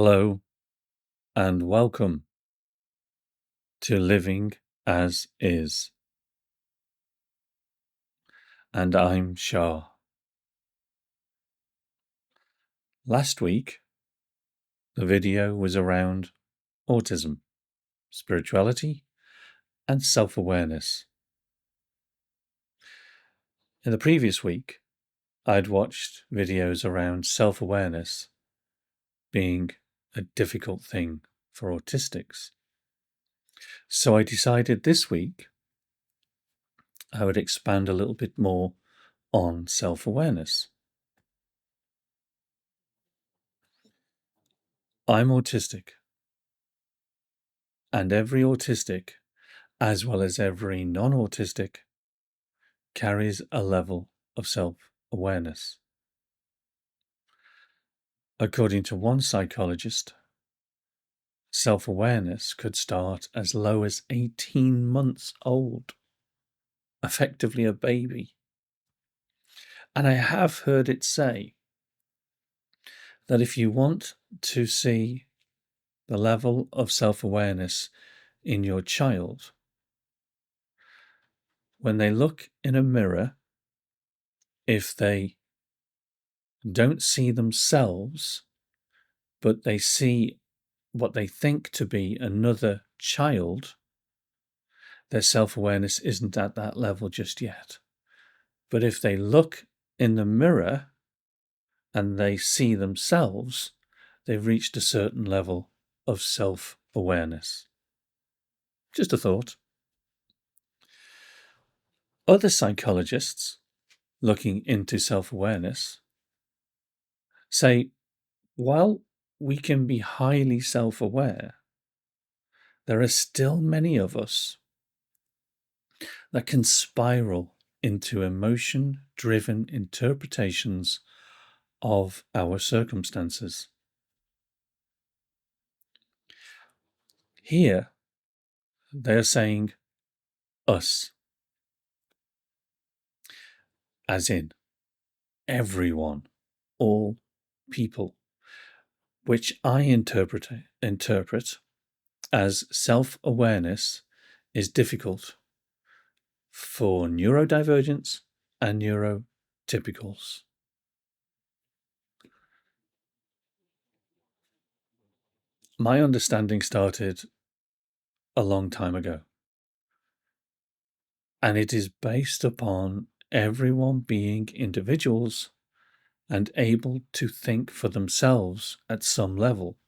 Hello and welcome to Living as Is. And I'm Shar. Last week, the video was around autism, spirituality, and self-awareness. In the previous week, I'd watched videos around self-awareness being a difficult thing for autistics. So I decided this week I would expand a little bit more on self-awareness. I'm autistic, and every autistic, as well as every non-autistic, carries a level of self-awareness. According to one psychologist, self-awareness could start as low as 18 months old, effectively a baby. And I have heard it say that if you want to see the level of self-awareness in your child, when they look in a mirror, if they don't see themselves, but they see what they think to be another child, their self-awareness isn't at that level just yet. But if they look in the mirror and they see themselves, they've reached a certain level of self-awareness. Just a thought. Other psychologists looking into self-awareness say, while we can be highly self-aware, there are still many of us that can spiral into emotion-driven interpretations of our circumstances. Here, they're saying us, as in everyone, all people, which I interpret as self-awareness is difficult for neurodivergents and neurotypicals. My understanding started a long time ago, and it is based upon everyone being individuals and able to think for themselves at some level,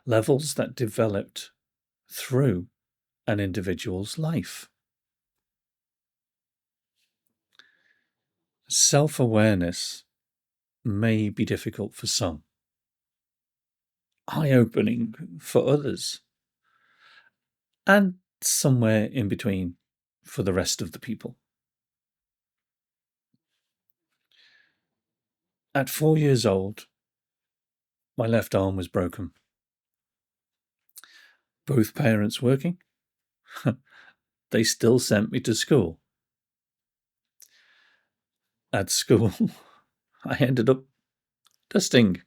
levels that developed through an individual's life. Self-awareness may be difficult for some, eye-opening for others, and somewhere in between for the rest of the people. At 4 years old, my left arm was broken. Both parents working, they still sent me to school. At school, I ended up dusting.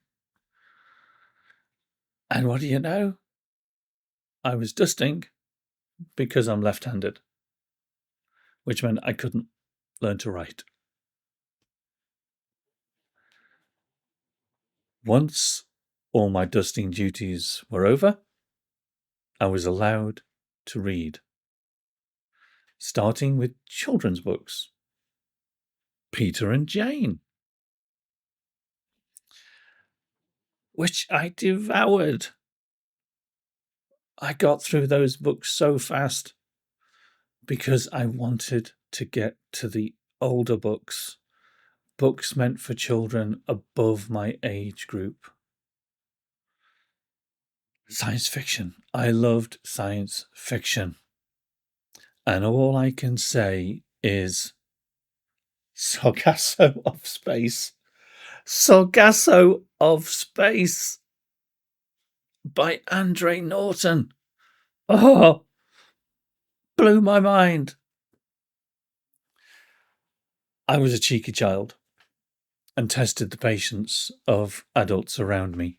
And what do you know? I was dusting because I'm left-handed, which meant I couldn't learn to write. Once all my dusting duties were over, I was allowed to read, starting with children's books. Peter and Jane, which I devoured. I got through those books so fast because I wanted to get to the older books, books meant for children above my age group. Science fiction. I loved science fiction. And all I can say is Sargasso of Space. Sargasso of Space by Andre Norton. Oh, blew my mind. I was a cheeky child and tested the patience of adults around me.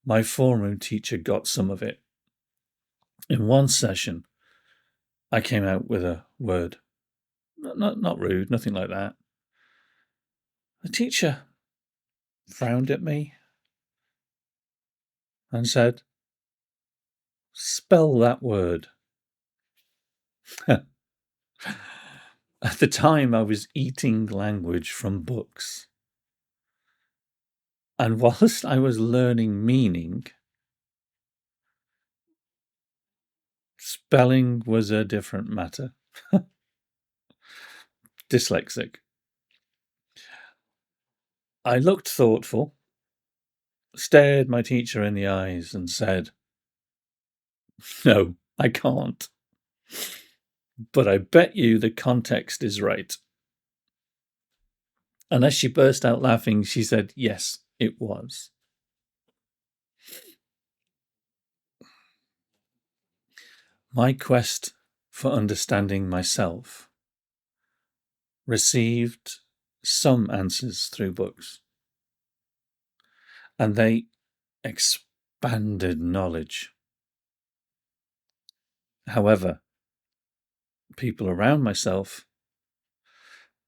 My form room teacher got some of it. In one session, I came out with a word. Not rude, nothing like that. The teacher frowned at me and said, "Spell that word." At the time, I was eating language from books. And whilst I was learning meaning, spelling was a different matter. Dyslexic. I looked thoughtful, stared my teacher in the eyes, and said, "No, I can't. But I bet you the context is right." And as she burst out laughing, she said, "Yes, it was." My quest for understanding myself received some answers through books, and they expanded knowledge. However, people around myself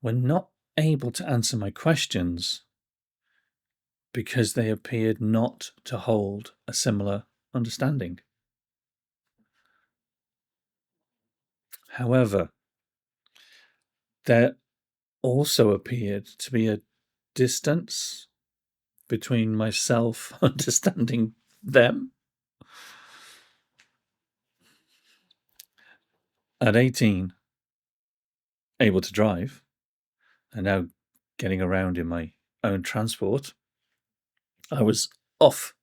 were not able to answer my questions because they appeared not to hold a similar understanding. However, there also appeared to be a distance between myself understanding them. At 18, able to drive, and now getting around in my own transport, I was off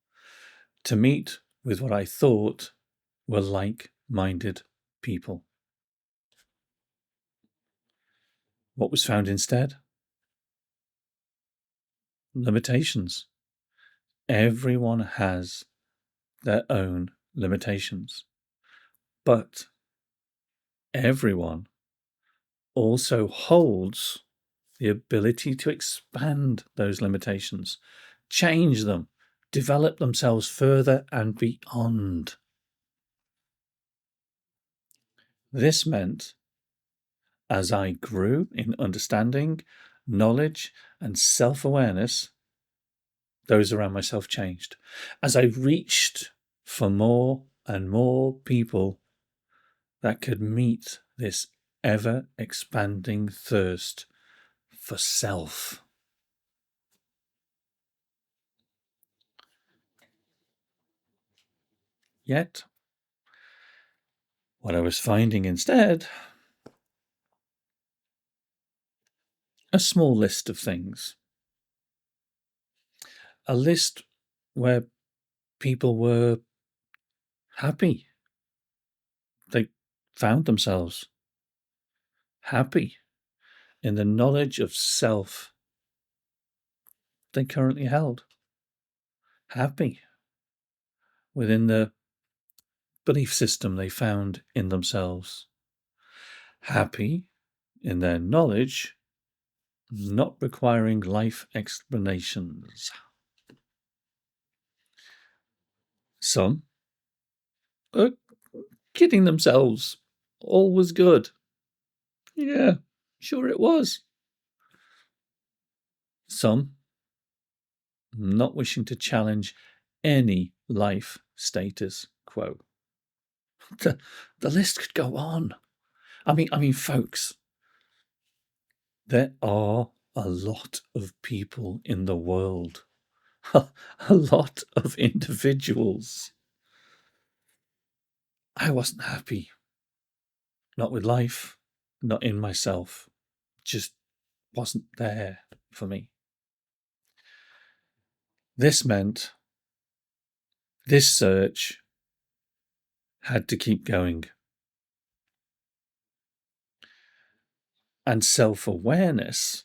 to meet with what I thought were like-minded people. What was found instead? Limitations. Everyone has their own limitations, but everyone also holds the ability to expand those limitations, change them, develop themselves further and beyond. This meant, as I grew in understanding, knowledge, and self-awareness, those around myself changed. As I reached for more and more people that could meet this ever-expanding thirst for self. Yet, what I was finding instead, a small list of things. A list where people were happy. They found themselves happy in the knowledge of self they currently held. Happy within the belief system they found in themselves. Happy in their knowledge, not requiring life explanations. Some are kidding themselves. All was good. Yeah, sure it was. Some not wishing to challenge any life status quo. The list could go on. I mean, folks, there are a lot of people in the world, a lot of individuals. I wasn't happy. Not with life, not in myself. Just wasn't there for me. This meant this search had to keep going. And self-awareness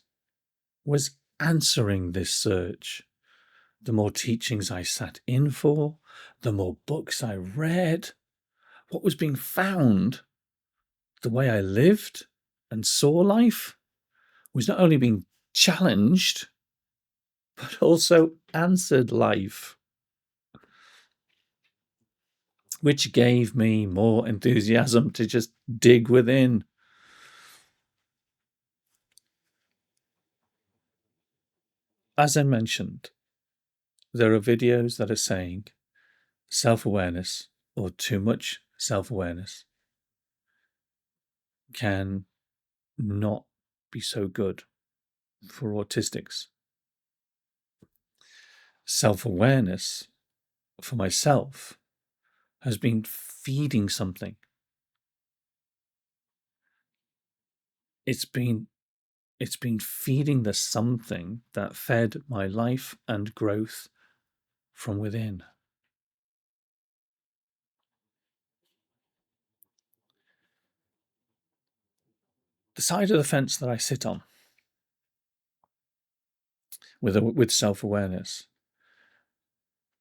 was answering this search. The more teachings I sat in for, the more books I read, what was being found, the way I lived and saw life, was not only being challenged, but also answered life. which gave me more enthusiasm to just dig within. As I mentioned, there are videos that are saying self-awareness or too much self-awareness can not be so good for autistics. Self-awareness for myself has been feeding something. It's been feeding the something that fed my life and growth from within. The side of the fence that I sit on with self-awareness,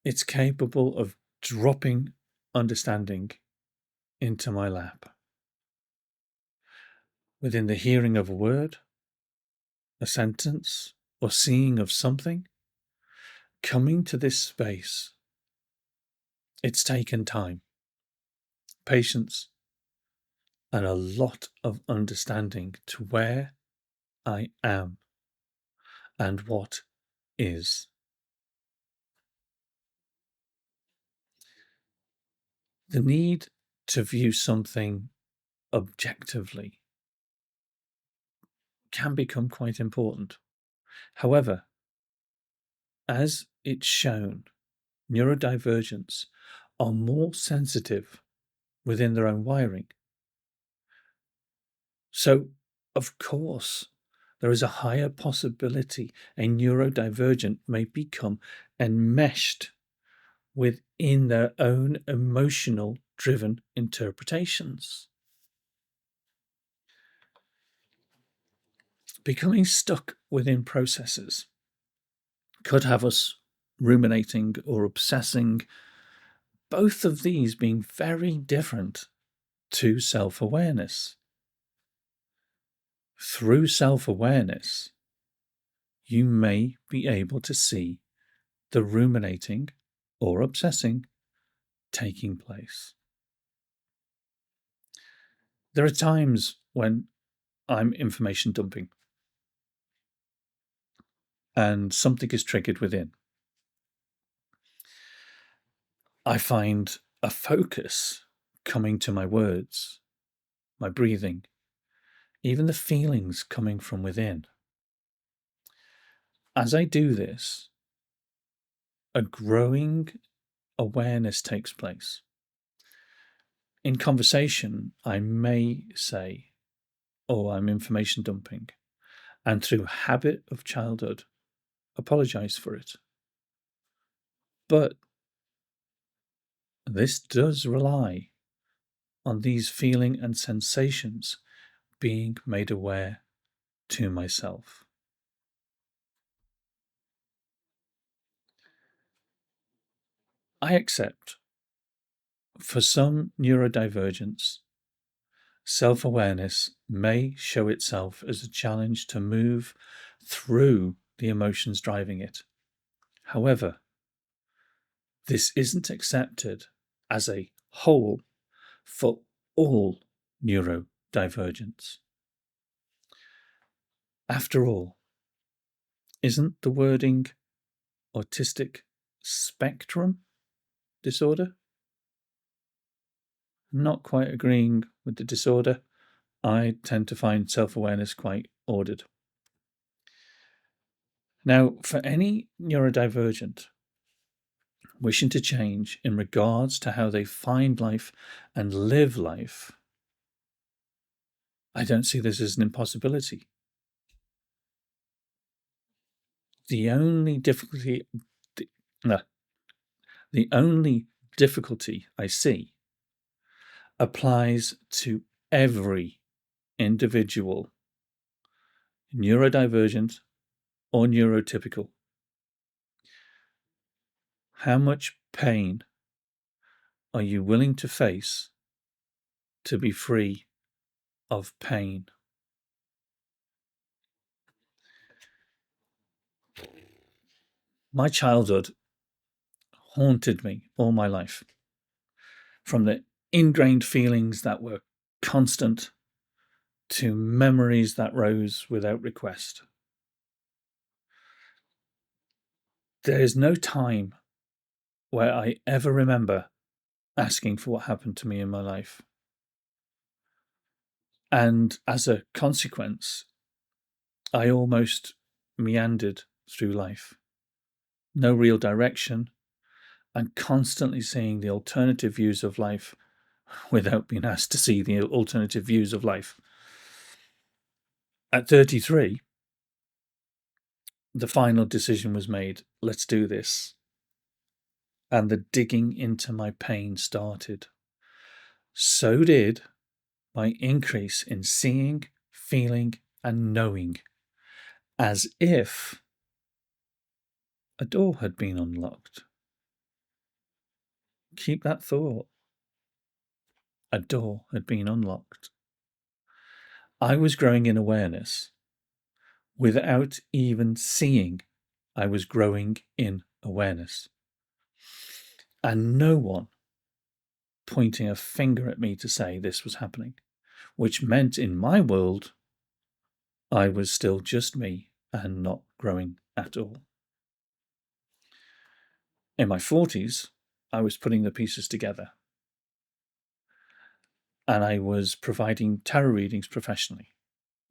it's capable of dropping understanding into my lap. Within the hearing of a word, a sentence, or seeing of something, coming to this space, it's taken time, patience, and a lot of understanding to where I am and what is. The need to view something objectively can become quite important. However, as it's shown, neurodivergents are more sensitive within their own wiring. So, of course, there is a higher possibility a neurodivergent may become enmeshed within their own emotional driven interpretations. Becoming stuck within processes could have us ruminating or obsessing, both of these being very different to self awareness. Through self awareness, you may be able to see the ruminating or obsessing taking place. There are times when I'm information dumping and something is triggered within. I find a focus coming to my words, my breathing, even the feelings coming from within. As I do this, a growing awareness takes place. In conversation, I may say, "Oh, I'm information dumping," and through habit of childhood, apologize for it. But this does rely on these feeling and sensations being made aware to myself. I accept for some neurodivergents, self awareness may show itself as a challenge to move through the emotions driving it. However, this isn't accepted as a whole for all neurodivergents. After all, isn't the wording autistic spectrum disorder? Not quite agreeing with the disorder. I tend to find self awareness quite ordered. Now, for any neurodivergent wishing to change in regards to how they find life and live life, I don't see this as an impossibility. The only difficulty, no, the only difficulty I see applies to every individual, neurodivergent or neurotypical. How much pain are you willing to face to be free of pain? My childhood haunted me all my life. from the ingrained feelings that were constant to memories that rose without request. There is no time where I ever remember asking for what happened to me in my life. And as a consequence, I almost meandered through life. No real direction, and constantly seeing the alternative views of life without being asked to see the alternative views of life. At 33, the final decision was made. Let's do this. And the digging into my pain started. So did my increase in seeing, feeling, and knowing, as if a door had been unlocked. Keep that thought. A door had been unlocked. I was growing in awareness without even seeing I was growing in awareness. And no one pointing a finger at me to say this was happening, which meant in my world, I was still just me and not growing at all. In my 40s, I was putting the pieces together. And I was providing tarot readings professionally,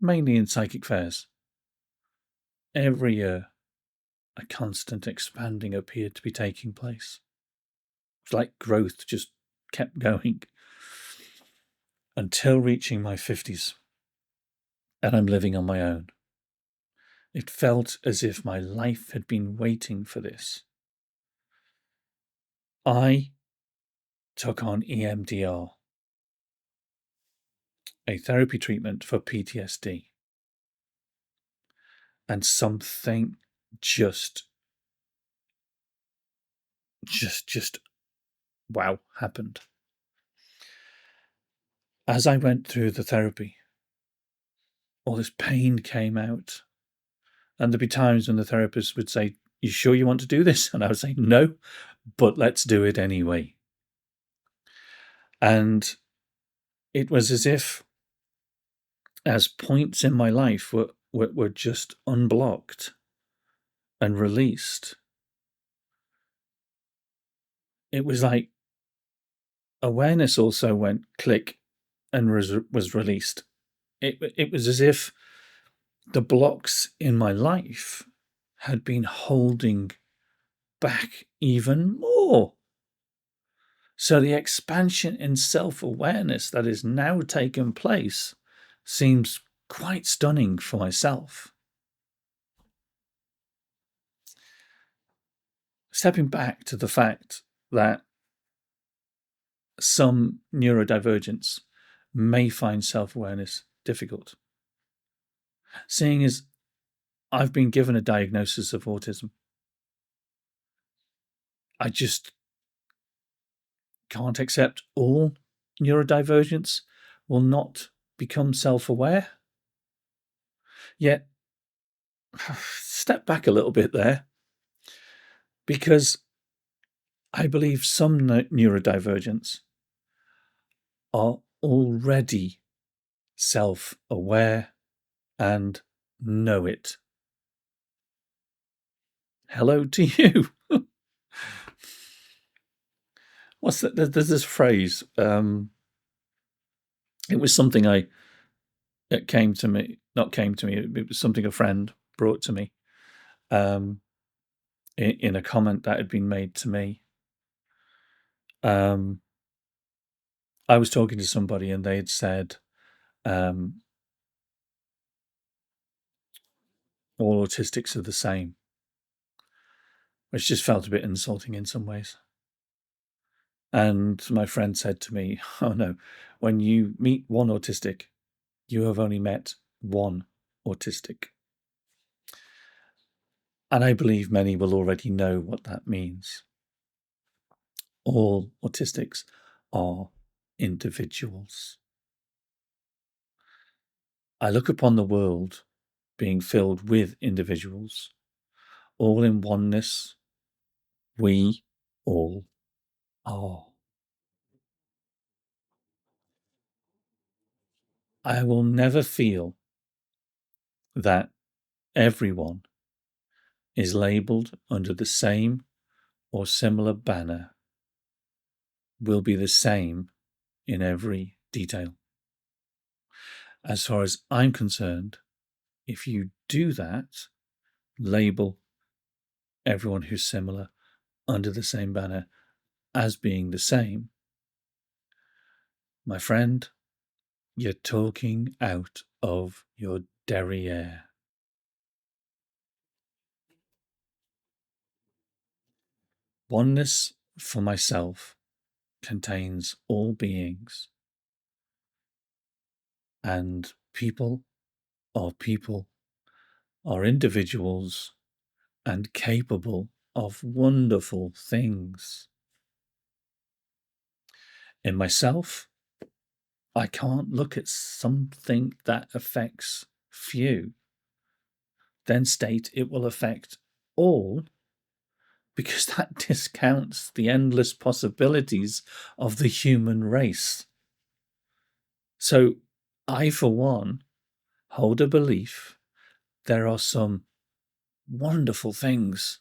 mainly in psychic fairs. Every year, a constant expanding appeared to be taking place. It's like growth just kept going until reaching my 50s, and I'm living on my own. It felt as if my life had been waiting for this. I took on EMDR, a therapy treatment for PTSD, and something just wow happened. As I went through the therapy, all this pain came out. And there'd be times when the therapist would say, "You sure you want to do this?" And I would say, "No, but let's do it anyway." And it was as if, as points in my life were just unblocked and released, it was like awareness also went click and was released. It was as if the blocks in my life had been holding back even more. So the expansion in self-awareness that is now taken place seems quite stunning for myself. Stepping back to the fact that some neurodivergents may find self-awareness difficult. Seeing as I've been given a diagnosis of autism, I just can't accept all neurodivergents will not become self-aware. Yet, step back a little bit there, because I believe some neurodivergents are already self-aware and know it. Hello to you. What's that? There's this phrase. It was something it came to me. Not came to me. It was something a friend brought to me. In a comment that had been made to me. I was talking to somebody and they had said, all autistics are the same, which just felt a bit insulting in some ways. And my friend said to me, "Oh no, when you meet one autistic, you have only met one autistic." And I believe many will already know what that means. All autistics are individuals. I look upon the world being filled with individuals, all in oneness. We all are. I will never feel that everyone is labelled under the same or similar banner, will be the same in every detail. As far as I'm concerned, if you do that, label everyone who's similar under the same banner as being the same, my friend, you're talking out of your derriere. Oneness for myself contains all beings, and people are individuals and capable of wonderful things. In myself, I can't look at something that affects few, then state it will affect all, because that discounts the endless possibilities of the human race. So I, for one, hold a belief there are some wonderful things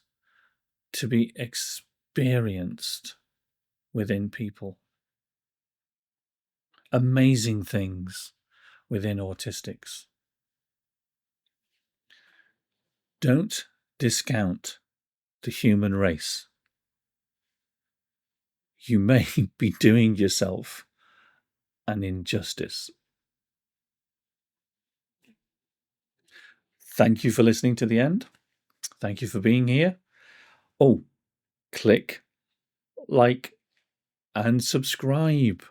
to be experienced within people. Amazing things within autistics. Don't discount the human race. You may be doing yourself an injustice. Thank you for listening to the end. Thank you for being here. Oh, click like and subscribe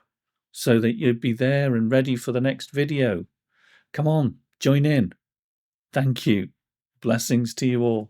so that you'd be there and ready for the next video. Come on, join in. Thank you. Blessings to you all.